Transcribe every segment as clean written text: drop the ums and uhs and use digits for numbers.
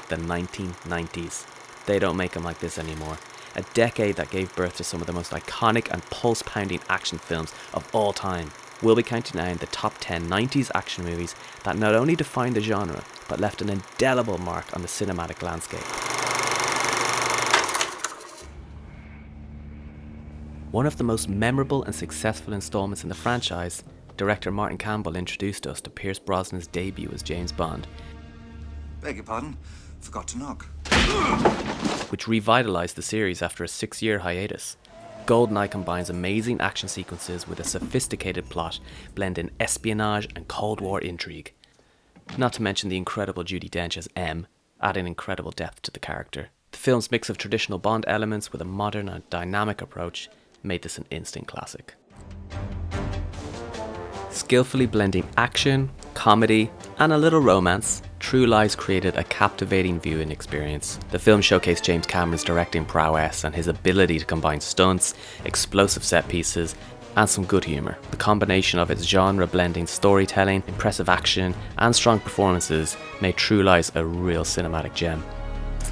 the 1990s. They don't make them like this anymore. A decade that gave birth to some of the most iconic and pulse-pounding action films of all time. We'll be counting down the top 10 90s action movies that not only defined the genre, but left an indelible mark on the cinematic landscape. One of the most memorable and successful installments in the franchise, director Martin Campbell introduced us to Pierce Brosnan's debut as James Bond. Beg your pardon? Forgot to knock. Which revitalised the series after a 6-year hiatus. GoldenEye combines amazing action sequences with a sophisticated plot, blending espionage and Cold War intrigue. Not to mention the incredible Judi Dench as M, adding incredible depth to the character. The film's mix of traditional Bond elements with a modern and dynamic approach made this an instant classic. Skillfully blending action, comedy, and a little romance, True Lies created a captivating viewing experience. The film showcased James Cameron's directing prowess and his ability to combine stunts, explosive set pieces, and some good humour. The combination of its genre-blending storytelling, impressive action, and strong performances made True Lies a real cinematic gem.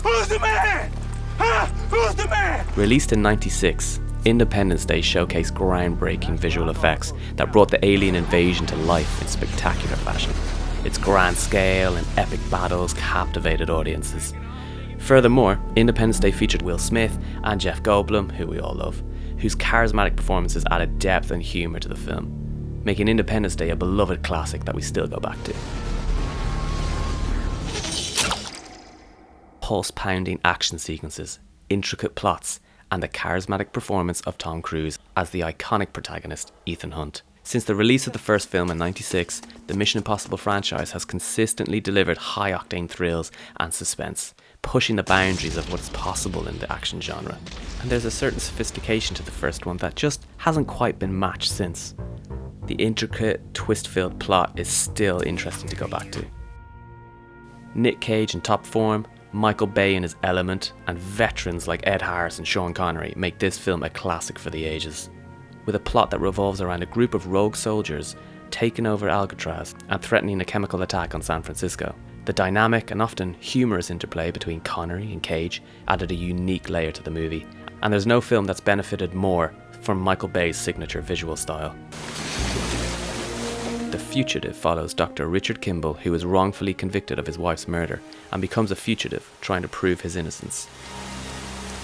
Who's the man? Huh? Who's the man? Released in '96, Independence Day showcased groundbreaking visual effects that brought the alien invasion to life in spectacular fashion. Its grand scale and epic battles captivated audiences. Furthermore, Independence Day featured Will Smith and Jeff Goldblum, who we all love, whose charismatic performances added depth and humour to the film, making Independence Day a beloved classic that we still go back to. Pulse-pounding action sequences, intricate plots, and the charismatic performance of Tom Cruise as the iconic protagonist, Ethan Hunt. Since the release of the first film in '96, the Mission Impossible franchise has consistently delivered high-octane thrills and suspense, pushing the boundaries of what's possible in the action genre. And there's a certain sophistication to the first one that just hasn't quite been matched since. The intricate, twist-filled plot is still interesting to go back to. Nick Cage in top form, Michael Bay in his element, and veterans like Ed Harris and Sean Connery make this film a classic for the ages. With a plot that revolves around a group of rogue soldiers taking over Alcatraz and threatening a chemical attack on San Francisco. The dynamic and often humorous interplay between Connery and Cage added a unique layer to the movie, and there's no film that's benefited more from Michael Bay's signature visual style. The Fugitive follows Dr. Richard Kimball, who is wrongfully convicted of his wife's murder and becomes a fugitive, trying to prove his innocence.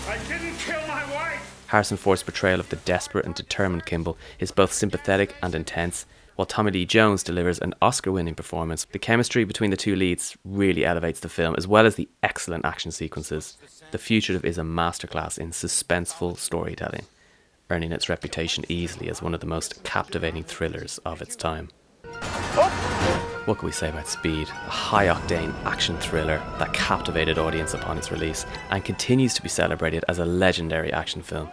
I didn't kill my wife! Harrison Ford's portrayal of the desperate and determined Kimball is both sympathetic and intense, while Tommy Lee Jones delivers an Oscar-winning performance. The chemistry between the two leads really elevates the film, as well as the excellent action sequences. The Fugitive is a masterclass in suspenseful storytelling, earning its reputation easily as one of the most captivating thrillers of its time. What can we say about Speed? A high-octane action thriller that captivated audience upon its release and continues to be celebrated as a legendary action film.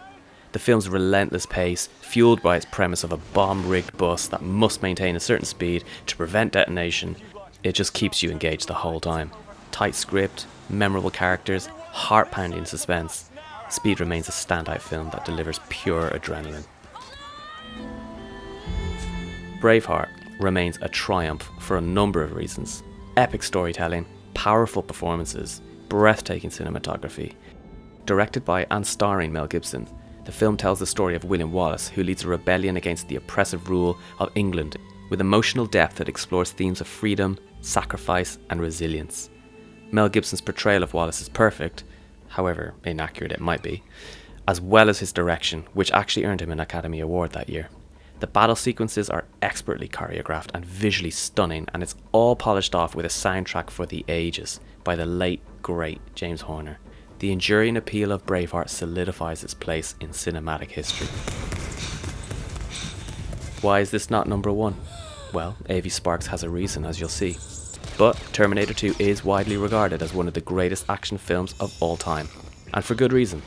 The film's relentless pace, fueled by its premise of a bomb-rigged bus that must maintain a certain speed to prevent detonation, it just keeps you engaged the whole time. Tight script, memorable characters, heart-pounding suspense. Speed remains a standout film that delivers pure adrenaline. Braveheart remains a triumph for a number of reasons. Epic storytelling, powerful performances, breathtaking cinematography. Directed by and starring Mel Gibson, the film tells the story of William Wallace, who leads a rebellion against the oppressive rule of England, with emotional depth that explores themes of freedom, sacrifice, and resilience. Mel Gibson's portrayal of Wallace is perfect, however inaccurate it might be, as well as his direction, which actually earned him an Academy Award that year. The battle sequences are expertly choreographed and visually stunning, and it's all polished off with a soundtrack for the ages by the late, great James Horner. The enduring appeal of Braveheart solidifies its place in cinematic history. Why is this not number one? Well, A.V. Sparks has a reason, as you'll see. But Terminator 2 is widely regarded as one of the greatest action films of all time, and for good reason.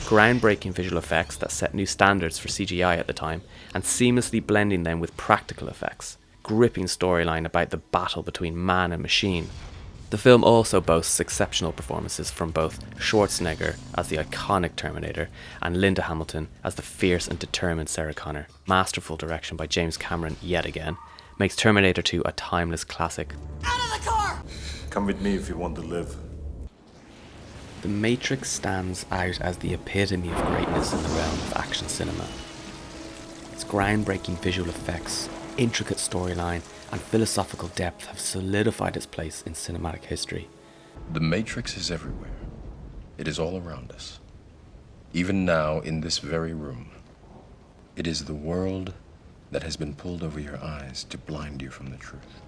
Groundbreaking visual effects that set new standards for CGI at the time, and seamlessly blending them with practical effects. Gripping storyline about the battle between man and machine. The film also boasts exceptional performances from both Schwarzenegger as the iconic Terminator and Linda Hamilton as the fierce and determined Sarah Connor. Masterful direction by James Cameron yet again makes Terminator 2 a timeless classic. Out of the car! Come with me if you want to live. The Matrix stands out as the epitome of greatness in the realm of action cinema. Its groundbreaking visual effects, intricate storyline, and philosophical depth have solidified its place in cinematic history. The Matrix is everywhere. It is all around us. Even now, in this very room. It is the world that has been pulled over your eyes to blind you from the truth.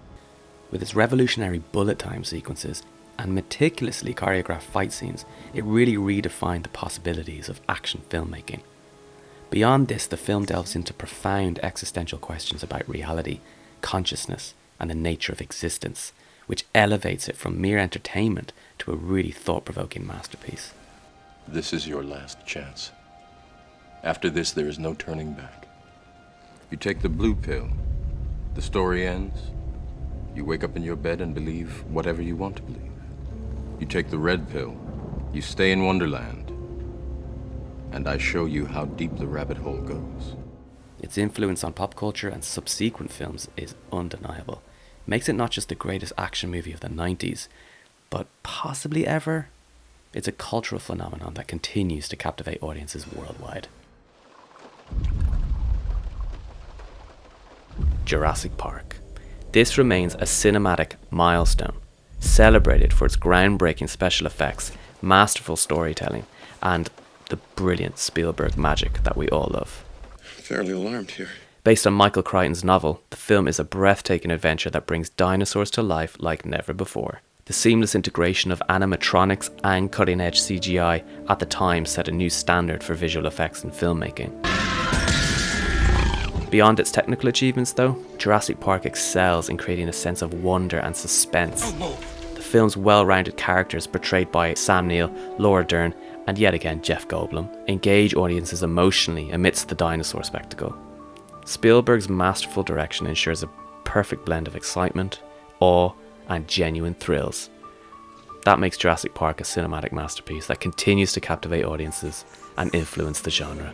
With its revolutionary bullet time sequences and meticulously choreographed fight scenes, it really redefined the possibilities of action filmmaking. Beyond this, the film delves into profound existential questions about reality, consciousness, and the nature of existence, which elevates it from mere entertainment to a really thought-provoking masterpiece. This is your last chance. After this, there is no turning back. You take the blue pill, the story ends. You wake up in your bed and believe whatever you want to believe. You take the red pill, you stay in Wonderland, and I show you how deep the rabbit hole goes. Its influence on pop culture and subsequent films is undeniable. It makes it not just the greatest action movie of the 90s, but possibly ever. It's a cultural phenomenon that continues to captivate audiences worldwide. Jurassic Park. This remains a cinematic milestone, celebrated for its groundbreaking special effects, masterful storytelling, and the brilliant Spielberg magic that we all love. Fairly alarmed here. Based on Michael Crichton's novel, the film is a breathtaking adventure that brings dinosaurs to life like never before. The seamless integration of animatronics and cutting-edge CGI at the time set a new standard for visual effects in filmmaking. Beyond its technical achievements though, Jurassic Park excels in creating a sense of wonder and suspense. The film's well-rounded characters portrayed by Sam Neill, Laura Dern, and yet again Jeff Goldblum engage audiences emotionally amidst the dinosaur spectacle. Spielberg's masterful direction ensures a perfect blend of excitement, awe, and genuine thrills. That makes Jurassic Park a cinematic masterpiece that continues to captivate audiences and influence the genre.